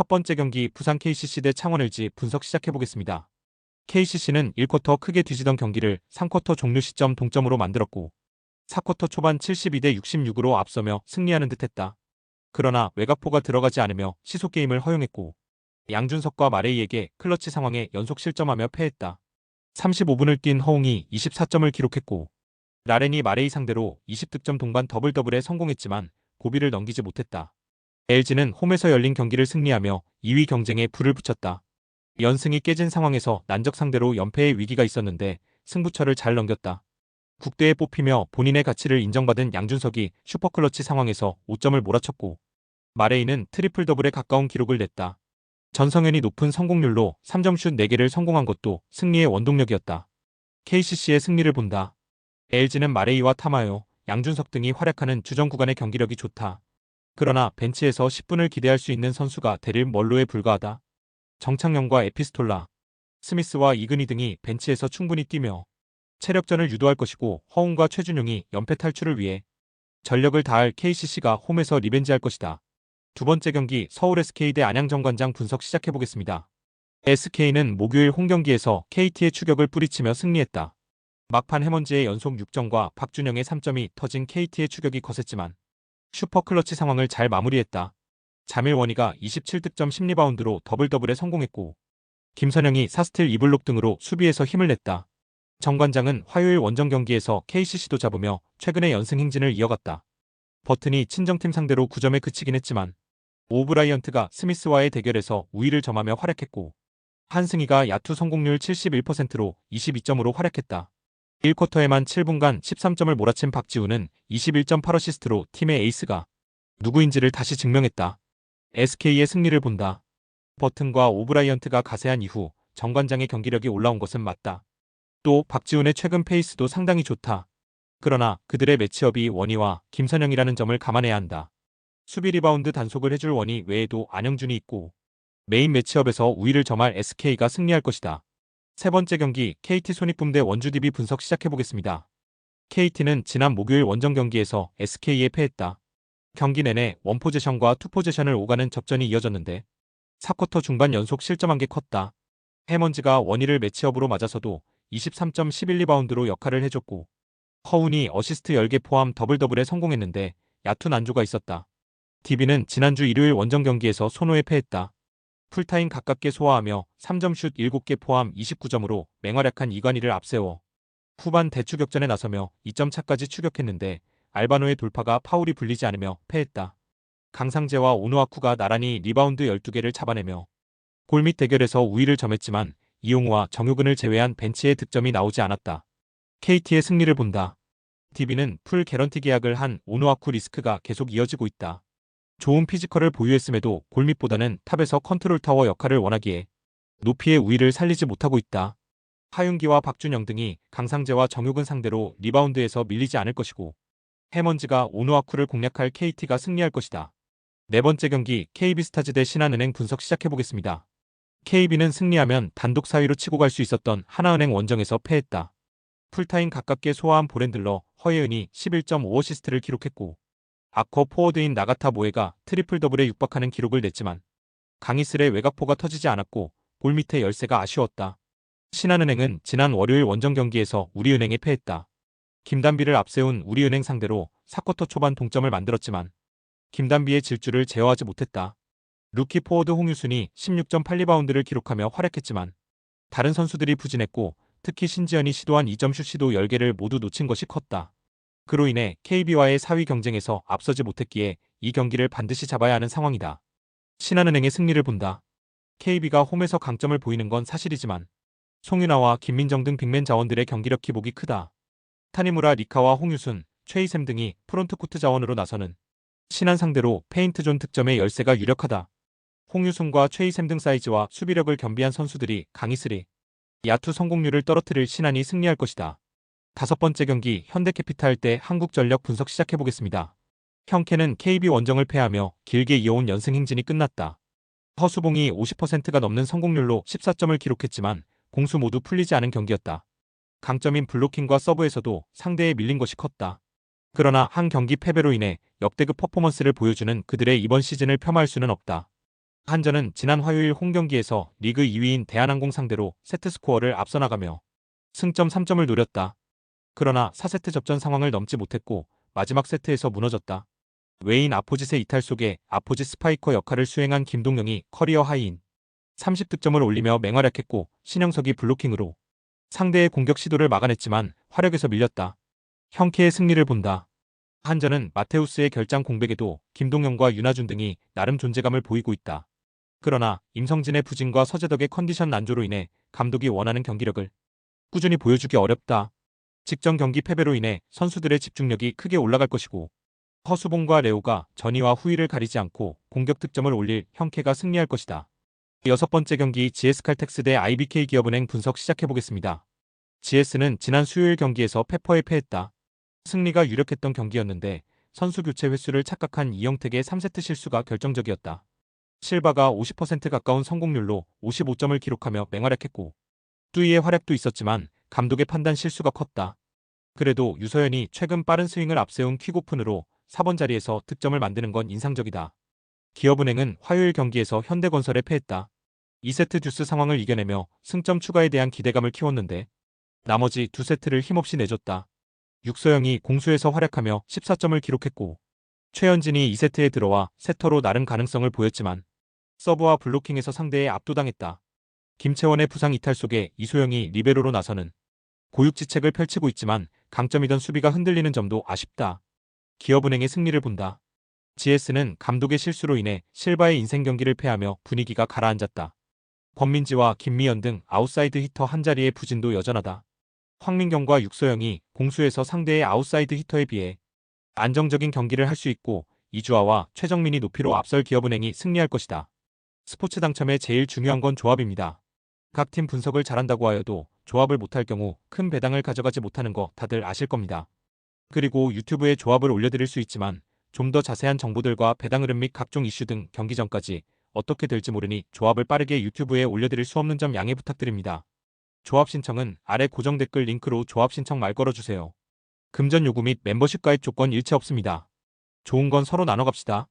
번째 경기 부산 KCC 대 창원 LG 분석 시작해보겠습니다. KCC는 1쿼터 크게 뒤지던 경기를 3쿼터 종료 시점 동점으로 만들었고 4쿼터 초반 72대 66으로 앞서며 승리하는 듯했다. 그러나 외곽포가 들어가지 않으며 시소게임을 허용했고 양준석과 마레이에게 클러치 상황에 연속 실점하며 패했다. 35분을 뛴 허웅이 24점을 기록했고 라렌이 마레이 상대로 20득점 동반 더블더블에 성공했지만 고비를 넘기지 못했다. LG는 홈에서 열린 경기를 승리하며 2위 경쟁에 불을 붙였다. 연승이 깨진 상황에서 난적 상대로 연패의 위기가 있었는데 승부처를 잘 넘겼다. 국대에 뽑히며 본인의 가치를 인정받은 양준석이 슈퍼클러치 상황에서 5점을 몰아쳤고 마레이는 트리플 더블에 가까운 기록을 냈다. 전성현이 높은 성공률로 3점슛 4개를 성공한 것도 승리의 원동력이었다. KCC의 승리를 본다. LG는 마레이와 타마요, 양준석 등이 활약하는 주전 구간의 경기력이 좋다. 그러나 벤치에서 10분을 기대할 수 있는 선수가 데릴 멀로에 불과하다. 정창영과 에피스톨라, 스미스와 이근희 등이 벤치에서 충분히 뛰며 체력전을 유도할 것이고 허웅과 최준용이 연패 탈출을 위해 전력을 다할 KCC가 홈에서 리벤지할 것이다. 두 번째 경기 서울 SK 대 안양 정관장 분석 시작해보겠습니다. SK는 목요일 홈경기에서 KT의 추격을 뿌리치며 승리했다. 막판 해먼지의 연속 6점과 박준영의 3점이 터진 KT의 추격이 거셌지만 슈퍼클러치 상황을 잘 마무리했다. 자밀원이가 27득점 10리바운드로 더블더블에 성공했고 김선영이 4스틸 2블록 등으로 수비에서 힘을 냈다. 정관장은 화요일 원정 경기에서 KCC도 잡으며 최근의 연승 행진을 이어갔다. 버튼이 친정팀 상대로 9점에 그치긴 했지만 오브라이언트가 스미스와의 대결에서 우위를 점하며 활약했고 한승희가 야투 성공률 71%로 22점으로 활약했다. 1쿼터에만 7분간 13점을 몰아친 박지우는 21.8어시스트로 팀의 에이스가 누구인지를 다시 증명했다. SK의 승리를 본다. 버튼과 오브라이언트가 가세한 이후 정관장의 경기력이 올라온 것은 맞다. 또 박지훈의 최근 페이스도 상당히 좋다. 그러나 그들의 매치업이 원희와 김선영이라는 점을 감안해야 한다. 수비 리바운드 단속을 해줄 원희 외에도 안영준이 있고 메인 매치업에서 우위를 점할 SK가 승리할 것이다. 세 번째 경기 KT 손익붐 대 원주 DB 분석 시작해보겠습니다. KT는 지난 목요일 원정 경기에서 SK에 패했다. 경기 내내 원포제션과 투포제션을 오가는 접전이 이어졌는데 4쿼터 중반 연속 실점한 게 컸다. 해먼지가 원희를 매치업으로 맞아서도 23점 11리바운드로 역할을 해줬고 허운이 어시스트 10개 포함 더블더블에 성공했는데 얕은 안주가 있었다. DB는 지난주 일요일 원정 경기에서 손호에 패했다. 풀타임 가깝게 소화하며 3점슛 7개 포함 29점으로 맹활약한 이관희를 앞세워 후반 대추격전에 나서며 2점 차까지 추격했는데 알바노의 돌파가 파울이 불리지 않으며 패했다. 강상재와 오누아쿠가 나란히 리바운드 12개를 잡아내며 골밑 대결에서 우위를 점했지만 이용우와 정효근을 제외한 벤치의 득점이 나오지 않았다. KT의 승리를 본다. DB는 풀 개런티 계약을 한 오누아쿠 리스크가 계속 이어지고 있다. 좋은 피지컬을 보유했음에도 골밑보다는 탑에서 컨트롤 타워 역할을 원하기에 높이의 우위를 살리지 못하고 있다. 하윤기와 박준영 등이 강상재와 정효근 상대로 리바운드에서 밀리지 않을 것이고 해먼지가 오누아쿠를 공략할 KT가 승리할 것이다. 네 번째 경기 KB스타즈 대 신한은행 분석 시작해보겠습니다. KB는 승리하면 단독 4위로 치고 갈 수 있었던 하나은행 원정에서 패했다. 풀타임 가깝게 소화한 보렌들러 허예은이 11.5어시스트를 기록했고 아커 포워드인 나가타 모에가 트리플 더블에 육박하는 기록을 냈지만 강희슬의 외곽포가 터지지 않았고 골밑의 열세가 아쉬웠다. 신한은행은 지난 월요일 원정 경기에서 우리은행에 패했다. 김단비를 앞세운 우리은행 상대로 4쿼터 초반 동점을 만들었지만 김단비의 질주를 제어하지 못했다. 루키 포워드 홍유순이 16.8리바운드를 기록하며 활약했지만 다른 선수들이 부진했고 특히 신지연이 시도한 2점슛 시도 10개를 모두 놓친 것이 컸다. 그로 인해 KB와의 4위 경쟁에서 앞서지 못했기에 이 경기를 반드시 잡아야 하는 상황이다. 신한은행의 승리를 본다. KB가 홈에서 강점을 보이는 건 사실이지만 송윤아와 김민정 등 빅맨 자원들의 경기력 기복이 크다. 타니무라 리카와 홍유순, 최희샘 등이 프론트코트 자원으로 나서는 신한 상대로 페인트존 득점의 열세가 유력하다. 홍유순과 최희샘 등 사이즈와 수비력을 겸비한 선수들이 강희슬이 야투 성공률을 떨어뜨릴 신한이 승리할 것이다. 다섯 번째 경기 현대캐피탈 대 한국전력 분석 시작해보겠습니다. 현캐는 KB 원정을 패하며 길게 이어온 연승 행진이 끝났다. 허수봉이 50%가 넘는 성공률로 14점을 기록했지만 공수 모두 풀리지 않은 경기였다. 강점인 블로킹과 서브에서도 상대에 밀린 것이 컸다. 그러나 한 경기 패배로 인해 역대급 퍼포먼스를 보여주는 그들의 이번 시즌을 폄하할 수는 없다. 한전은 지난 화요일 홈경기에서 리그 2위인 대한항공 상대로 세트스코어를 앞서 나가며 승점 3점을 노렸다. 그러나 4세트 접전 상황을 넘지 못했고 마지막 세트에서 무너졌다. 외인 아포짓의 이탈 속에 아포짓 스파이커 역할을 수행한 김동영이 커리어 하이인 30득점을 올리며 맹활약했고 신영석이 블로킹으로 상대의 공격 시도를 막아냈지만 화력에서 밀렸다. 형케의 승리를 본다. 한전은 마테우스의 결장 공백에도 김동영과 윤하준 등이 나름 존재감을 보이고 있다. 그러나 임성진의 부진과 서재덕의 컨디션 난조로 인해 감독이 원하는 경기력을 꾸준히 보여주기 어렵다. 직전 경기 패배로 인해 선수들의 집중력이 크게 올라갈 것이고 허수봉과 레오가 전위와 후위를 가리지 않고 공격 득점을 올릴 형케가 승리할 것이다. 여섯 번째 경기 GS칼텍스 대 IBK 기업은행 분석 시작해보겠습니다. GS는 지난 수요일 경기에서 페퍼에 패했다. 승리가 유력했던 경기였는데 선수 교체 횟수를 착각한 이영택의 3세트 실수가 결정적이었다. 실바가 50% 가까운 성공률로 55점을 기록하며 맹활약했고 뚜이의 활약도 있었지만 감독의 판단 실수가 컸다. 그래도 유서연이 최근 빠른 스윙을 앞세운 퀵오픈으로 4번 자리에서 득점을 만드는 건 인상적이다. 기업은행은 화요일 경기에서 현대건설에 패했다. 2세트 듀스 상황을 이겨내며 승점 추가에 대한 기대감을 키웠는데 나머지 두 세트를 힘없이 내줬다. 육서영이 공수에서 활약하며 14점을 기록했고 최현진이 2세트에 들어와 세터로 나름 가능성을 보였지만 서브와 블로킹에서 상대에 압도당했다. 김채원의 부상 이탈 속에 이소영이 리베로로 나서는 고육지책을 펼치고 있지만 강점이던 수비가 흔들리는 점도 아쉽다. 기업은행의 승리를 본다. GS는 감독의 실수로 인해 실바의 인생 경기를 패하며 분위기가 가라앉았다. 권민지와 김미연 등 아웃사이드 히터 한자리의 부진도 여전하다. 황민경과 육소영이 공수에서 상대의 아웃사이드 히터에 비해 안정적인 경기를 할 수 있고 이주아와 최정민이 높이로 앞설 기업은행이 승리할 것이다. 스포츠 당첨에 제일 중요한 건 조합입니다. 각 팀 분석을 잘한다고 하여도 조합을 못할 경우 큰 배당을 가져가지 못하는 거 다들 아실 겁니다. 그리고 유튜브에 조합을 올려드릴 수 있지만 좀 더 자세한 정보들과 배당 흐름 및 각종 이슈 등 경기 전까지 어떻게 될지 모르니 조합을 빠르게 유튜브에 올려드릴 수 없는 점 양해 부탁드립니다. 조합 신청은 아래 고정 댓글 링크로 조합 신청 말 걸어주세요. 금전 요구 및 멤버십 가입 조건 일체 없습니다. 좋은 건 서로 나눠 갑시다.